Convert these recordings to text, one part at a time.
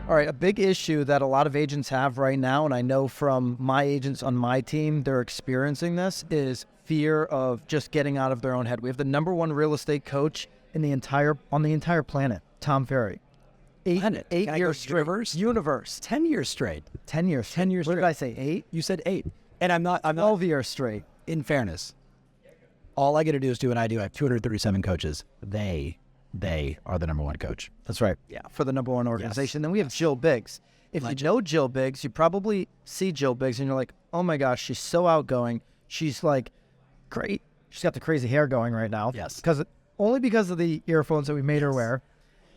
All right, a big issue that a lot of agents have right now, and I know from my agents on my team, they're experiencing this, is fear of just getting out of their own head. We have the number one real estate coach on the entire planet, Tom Ferry. Eight years straight. Universe. 10 years straight. 10 years. 10 years What straight. did I say? 8? You said 8. And I'm not 12 years straight. In fairness, all I get to do is do what I do. I have 237 coaches. They are the number one coach. That's right. Yeah. For the number one organization. Then we have Jill Biggs. If you know Jill Biggs, you probably see Jill Biggs and you're like, oh my gosh, she's so outgoing. She's like great. She's got the crazy hair going right now. Yes. Only because of the earphones that we made her wear.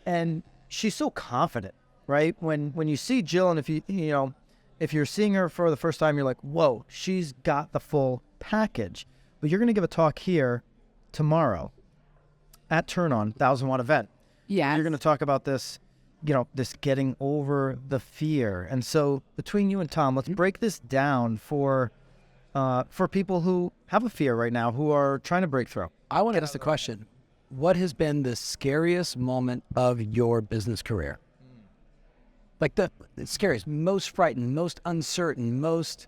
And she's so confident, right? When you see Jill, and if you're seeing her for the first time, you're like, whoa, she's got the full package. But you're going to give a talk here tomorrow at Turn On 1,000-watt event. Yeah. You're going to talk about this, this getting over the fear. And so between you and Tom, let's break this down for people who have a fear right now, who are trying to break through. I want to ask the question, what has been the scariest moment of your business career? Like the scariest, most frightened, most uncertain, most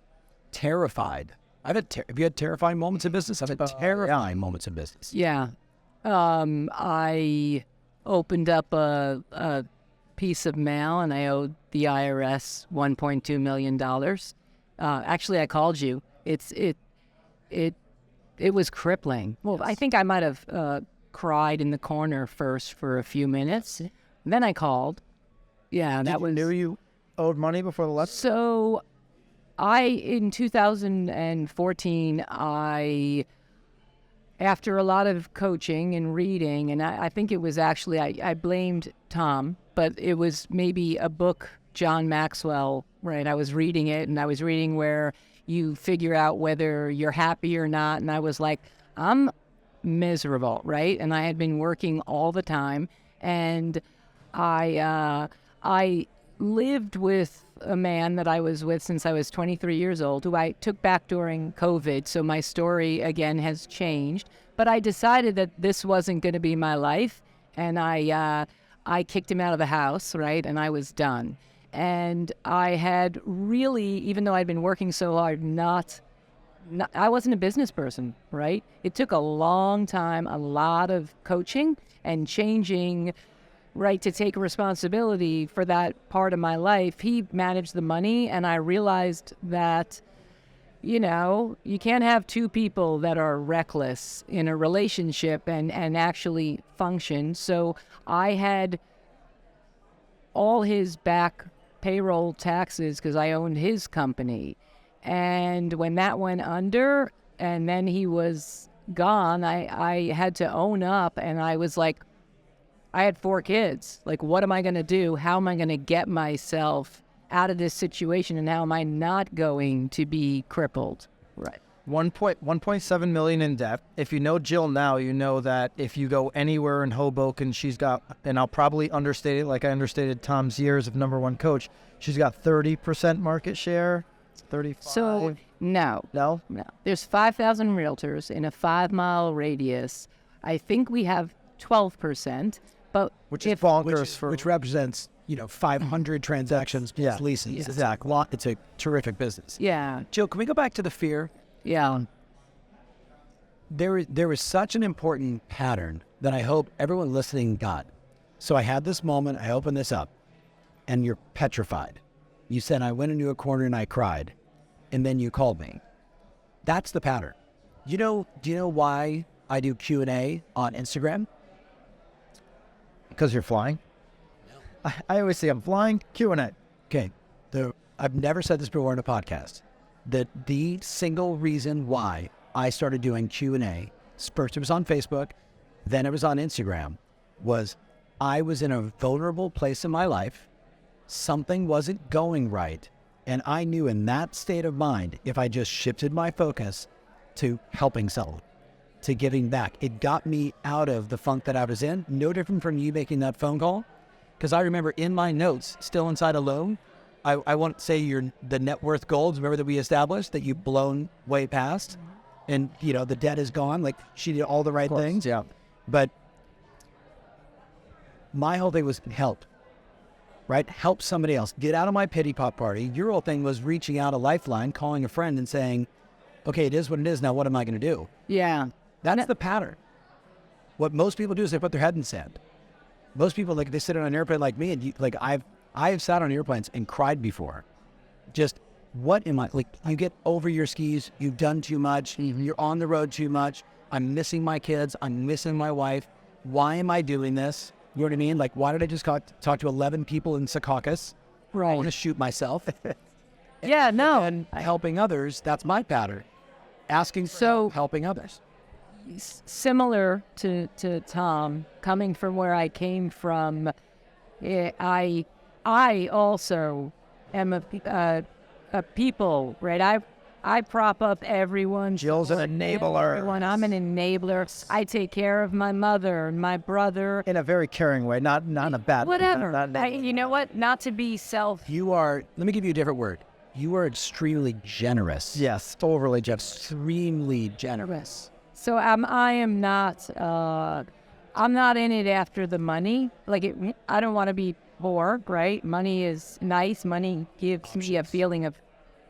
terrified. Have you had terrifying moments in business? I've had terrifying moments in business. Yeah. I opened up a piece of mail and I owed the IRS $1.2 million. Actually, I called you. It was crippling. Well, I think I might have cried in the corner first for a few minutes. Then I called. Yeah, that was. Knew you owed money before the lesson? So, in 2014, after a lot of coaching and reading, and I think it was actually, I blamed Tom, but it was maybe a book, John Maxwell, right? I was reading it, and I was reading where you figure out whether you're happy or not, and I was like, I'm miserable, right? And I had been working all the time, and I lived with a man that I was with since I was 23 years old, who I took back during COVID, so my story, again, has changed. But I decided that this wasn't going to be my life, and I kicked him out of the house, right, and I was done. And I had really, even though I'd been working so hard, I wasn't a business person, right? It took a long time, a lot of coaching and changing, right, to take responsibility for that part of my life. He managed the money, and I realized that, you can't have two people that are reckless in a relationship and actually function. So I had all his back payroll taxes because I owned his company. And when that went under and then he was gone, I had to own up, and I was like, I had 4 kids. Like, what am I going to do? How am I going to get myself out of this situation, and how am I not going to be crippled? Right. 1.7 million in debt. If you know Jill now, you know that if you go anywhere in Hoboken, she's got, and I'll probably understate it like I understated Tom's years of number one coach, she's got 30% market share, 35. So, no. There's 5,000 realtors in a 5-mile radius. I think we have 12%, but which is bonkers which represents 500 transactions plus leases. Yeah. Exactly. It's a terrific business. Yeah. Jill, can we go back to the fear? Yeah. There was such an important pattern that I hope everyone listening got. So I had this moment, I opened this up, and you're petrified. You said, I went into a corner and I cried, and then you called me. That's the pattern. Do you know why I do Q&A on Instagram? Because you're flying? No. I always say I'm flying, Q&A. Okay. I've never said this before in a podcast. That the single reason why I started doing Q&A, first it was on Facebook, then it was on Instagram, was I was in a vulnerable place in my life. Something wasn't going right. And I knew in that state of mind, if I just shifted my focus to helping someone, to giving back, it got me out of the funk that I was in. No different from you making that phone call. Because I remember in my notes, still inside a loan, I won't say the net worth goals, remember that we established that you've blown way past, and the debt is gone. Like, she did all the right things. Yeah. But my whole thing was help. right? Help somebody else. Get out of my pity pot party. Your whole thing was reaching out a lifeline, calling a friend and saying, okay, it is what it is. Now, what am I going to do? Yeah. That's the pattern. What most people do is they put their head in sand. Most people, like, they sit on an airplane like me, and I have sat on airplanes and cried before. Just, what am I, like, you get over your skis, you've done too much, you're on the road too much, I'm missing my kids, I'm missing my wife, why am I doing this? You know what I mean? Like, why did I just talk to 11 people in Secaucus? I want to shoot myself. Yeah, no. And helping others, that's my pattern. Asking for help, helping others. Similar to Tom, coming from where I came from, I also am a people, right? I prop up everyone. Jill's an enabler. Everyone. I'm an enabler. I take care of my mother and my brother. In a very caring way, not in a bad way. Whatever. You know what? Not to be You are, let me give you a different word. You are extremely generous. Yes, overly generous. Extremely generous. So I am not. I'm not in it after the money. Like I don't want to be poor, right? Money is nice. Money gives me a feeling of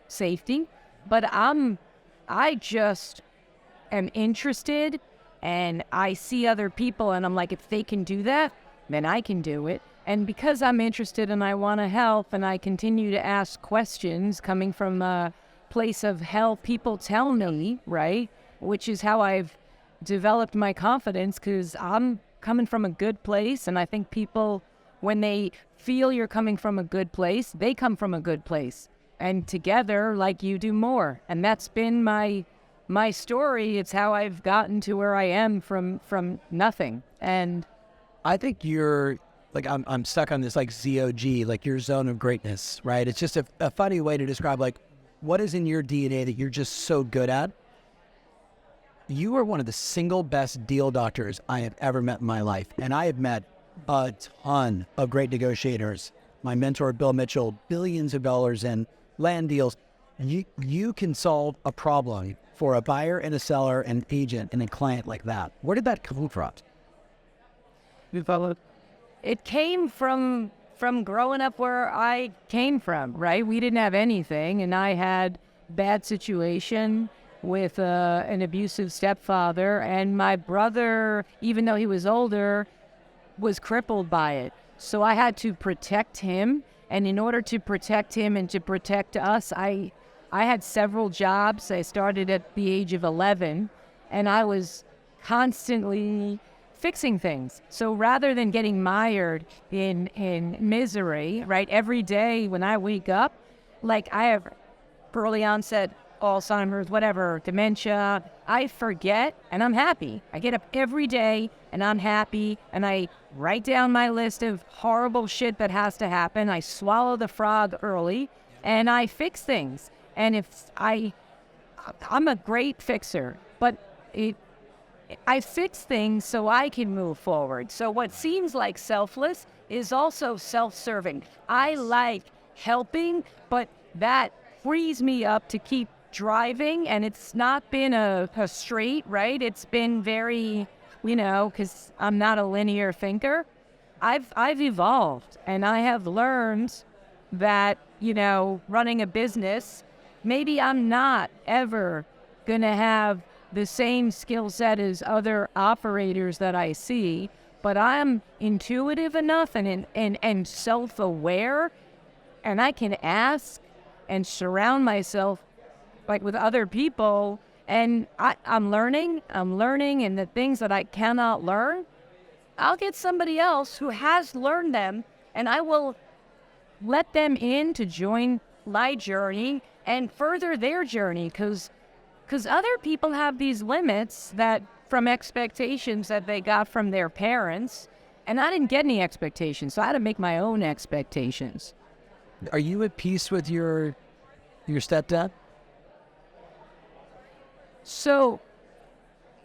safety. But I just am interested, and I see other people, and I'm like, if they can do that, then I can do it. And because I'm interested and I want to help, and I continue to ask questions coming from a place of help, people tell me, right? Which is how I've developed my confidence, because I'm coming from a good place. And I think people, when they feel you're coming from a good place, they come from a good place. And together, like, you do more. And that's been my story. It's how I've gotten to where I am from nothing. And I think you're, like, I'm stuck on this, like, Z.O.G, like your zone of greatness, right? It's just a funny way to describe, like, what is in your DNA that you're just so good at? You are one of the single best deal doctors I have ever met in my life. And I have met a ton of great negotiators. My mentor, Bill Mitchell, billions of dollars in land deals. You can solve a problem for a buyer and a seller, an agent and a client like that. Where did that come from? it came from growing up where I came from, right? We didn't have anything, and I had bad situation with an abusive stepfather, and my brother, even though he was older, was crippled by it. So I had to protect him, and in order to protect him and to protect us, I had several jobs. I started at the age of 11, and I was constantly fixing things. So rather than getting mired in misery, right, every day when I wake up, like I have early onset Alzheimer's, whatever, dementia, I forget and I'm happy. I get up every day and I'm happy, and I write down my list of horrible shit that has to happen. I swallow the frog early and I fix things. And if I'm a great fixer, but I fix things so I can move forward. So what seems like selfless is also self-serving. I like helping, but that frees me up to keep driving, and it's not been a straight, right? It's been very, because I'm not a linear thinker. I've evolved, and I have learned that, running a business, maybe I'm not ever going to have the same skill set as other operators that I see, but I'm intuitive enough and self-aware, and I can ask and surround myself with other people, and I'm learning, and the things that I cannot learn, I'll get somebody else who has learned them, and I will let them in to join my journey and further their journey, because other people have these limits that from expectations that they got from their parents, and I didn't get any expectations, so I had to make my own expectations. Are you at peace with your stepdad? So,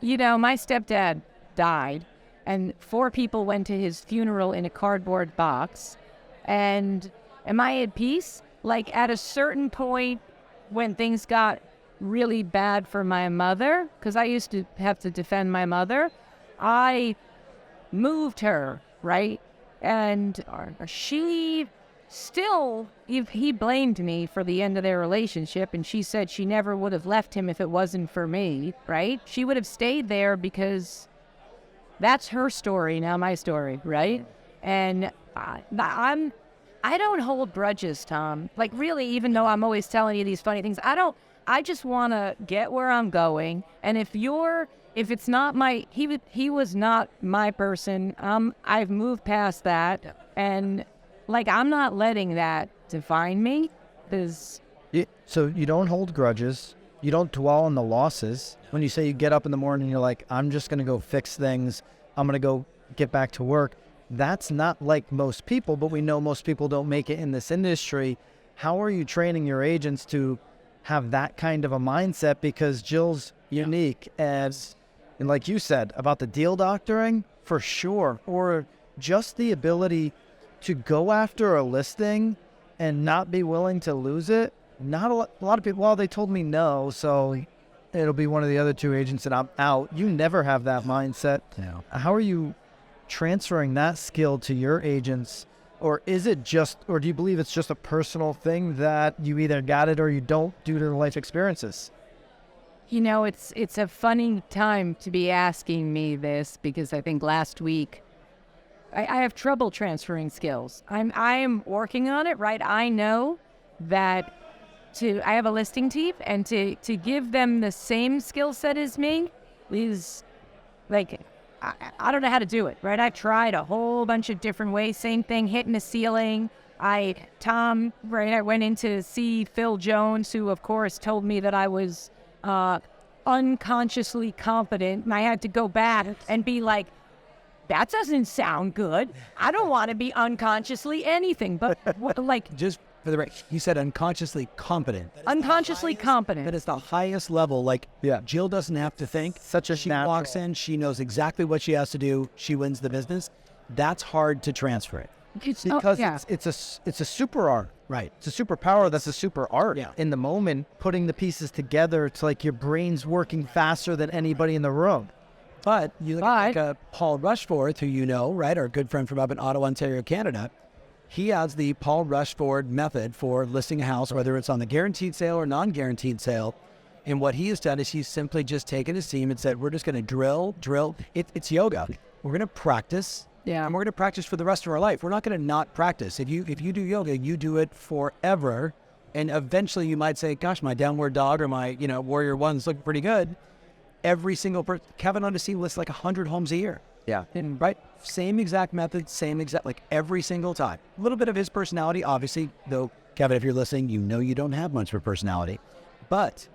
my stepdad died, and 4 people went to his funeral in a cardboard box. And am I at peace? Like, at a certain point when things got really bad for my mother, because I used to have to defend my mother, I moved her, right? And she still, he blamed me for the end of their relationship, and she said she never would have left him if it wasn't for me, right? She would have stayed there because that's her story, now my story, right? And I don't hold grudges, Tom. Like, really, even though I'm always telling you these funny things, I just want to get where I'm going. And if it's not he was not my person. I've moved past that. And, like, I'm not letting that define me. So you don't hold grudges. You don't dwell on the losses. When you say you get up in the morning and you're like, I'm just going to go fix things. I'm going to go get back to work. That's not like most people, but we know most people don't make it in this industry. How are you training your agents to have that kind of a mindset? Because Jill's unique, and like you said about the deal doctoring, for sure, or just the ability to go after a listing and not be willing to lose it. Not a lot of people, well, they told me no, so it'll be one of the other two agents and I'm out. You never have that mindset. Yeah. How are you transferring that skill to your agents? Or is it just, or do you believe it's just a personal thing that you either got it or you don't due to the life experiences? You know, it's a funny time to be asking me this, because I think last week I have trouble transferring skills. I'm working on it, right? I know that I have a listing team, and to give them the same skill set as me is like, I don't know how to do it, right? I've tried a whole bunch of different ways. Same thing, hitting the ceiling. I went in to see Phil Jones, who, of course, told me that I was unconsciously competent. And I had to go back and be like, that doesn't sound good. I don't want to be unconsciously anything. But, Just for the record, you said unconsciously competent. Unconsciously competent. That is the highest level. Like, Yeah. Jill doesn't have to think. She natural. walks in, she knows exactly what she has to do. She wins the business. That's hard to transfer it. Because it's a super art. Right. It's a superpower that's a super art. Yeah. In the moment, putting the pieces together, it's like your brain's working faster than anybody in the room. But you look at like Paul Rushforth, who you know, right, our good friend from up in Ottawa, Ontario, Canada. He has the Paul Rushforth method for listing a house, whether it's on the guaranteed sale or non-guaranteed sale. And what he has done is he's simply just taken his team and said, we're just going to drill. It's yoga. We're going to practice. Yeah. And we're going to practice for the rest of our life. We're not going to not practice. If you do yoga, you do it forever. And eventually you might say, gosh, my downward dog or my, warrior one's looking pretty good. Every single person, Kevin on the scene lists like 100 homes a year. Yeah. And, right? Same exact method, like every single time. A little bit of his personality, obviously, though, Kevin, if you're listening, you know you don't have much of a personality. But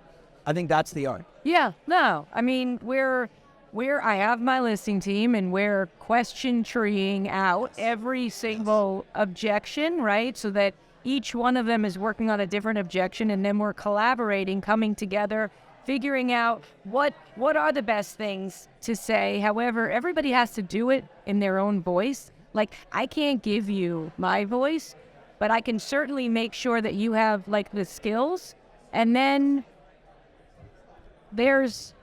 I think that's the art. Yeah, no. I mean, I have my listing team, and we're question treeing out every single objection, right? So that each one of them is working on a different objection, and then we're collaborating, coming together, figuring out what are the best things to say. However, everybody has to do it in their own voice. Like, I can't give you my voice, but I can certainly make sure that you have, like, the skills. And then there's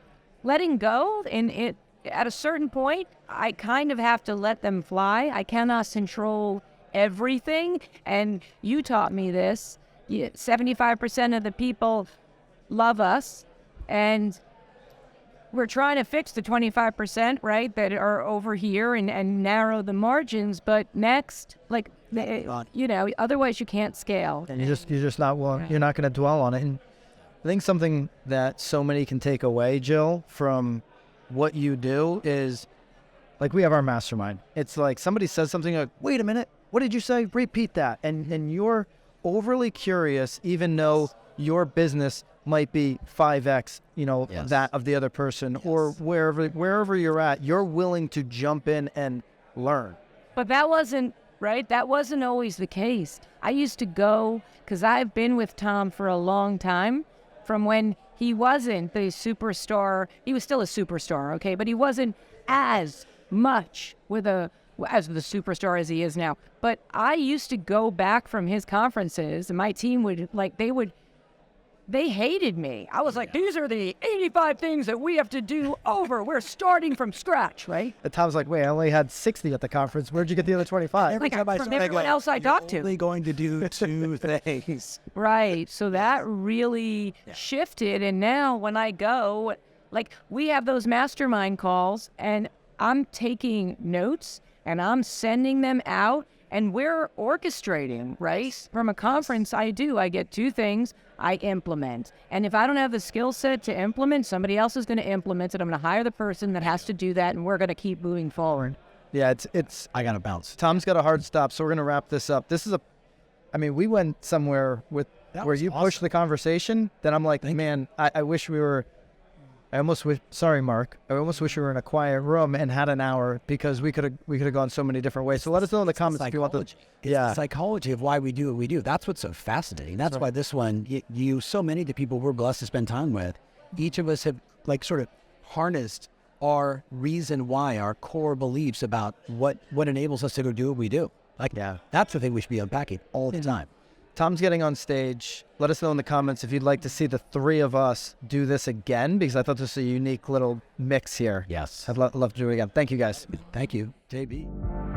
letting go, and at a certain point, I kind of have to let them fly. I cannot control everything, and you taught me this. 75% of the people love us, and we're trying to fix the 25%, right, that are over here and narrow the margins. But next, like, otherwise you can't scale. And you're just not willing. You're not going to dwell on it. And I think something that so many can take away, Jill, from what you do is, like, we have our mastermind. It's like somebody says something like, wait a minute, what did you say? Repeat that. And you're overly curious, even though your business might be 5x, Yes. that of the other person, or wherever you're at, you're willing to jump in and learn. But that wasn't, right? That wasn't always the case. I used to go, because I've been with Tom for a long time, from when he wasn't the superstar. He was still a superstar, okay? But he wasn't as much as the superstar as he is now. But I used to go back from his conferences, and my team would, they hated me. I was like, these are the 85 things that we have to do over. We're starting from scratch, right? And Tom's like, wait, I only had 60 at the conference. Where'd you get the other 25? Like, time I from say, everyone else I talked to. Only going to do 2 things. Right. So that really shifted. And now when I go, like, we have those mastermind calls, and I'm taking notes and I'm sending them out, and we're orchestrating, right? From a conference, I get 2 things I implement. And if I don't have the skill set to implement, somebody else is going to implement it. I'm going to hire the person that has to do that, and we're going to keep moving forward. Yeah, it's. I got to bounce. Tom's got a hard stop, so we're going to wrap this up. This is we went somewhere where you pushed the conversation, then I'm like, man, I wish we were. I almost wish. Sorry, Mark. I almost wish we were in a quiet room and had an hour, because we could have gone so many different ways. So let us know in the comments if you want to. It's the psychology of why we do what we do. That's what's so fascinating. That's why this one, so many of the people we're blessed to spend time with, each of us have sort of harnessed our reason why, our core beliefs about what enables us to go do what we do. That's the thing we should be unpacking all the time. Tom's getting on stage. Let us know in the comments if you'd like to see the 3 of us do this again, because I thought this was a unique little mix here. Yes. I'd love to do it again. Thank you, guys. Thank you, JB.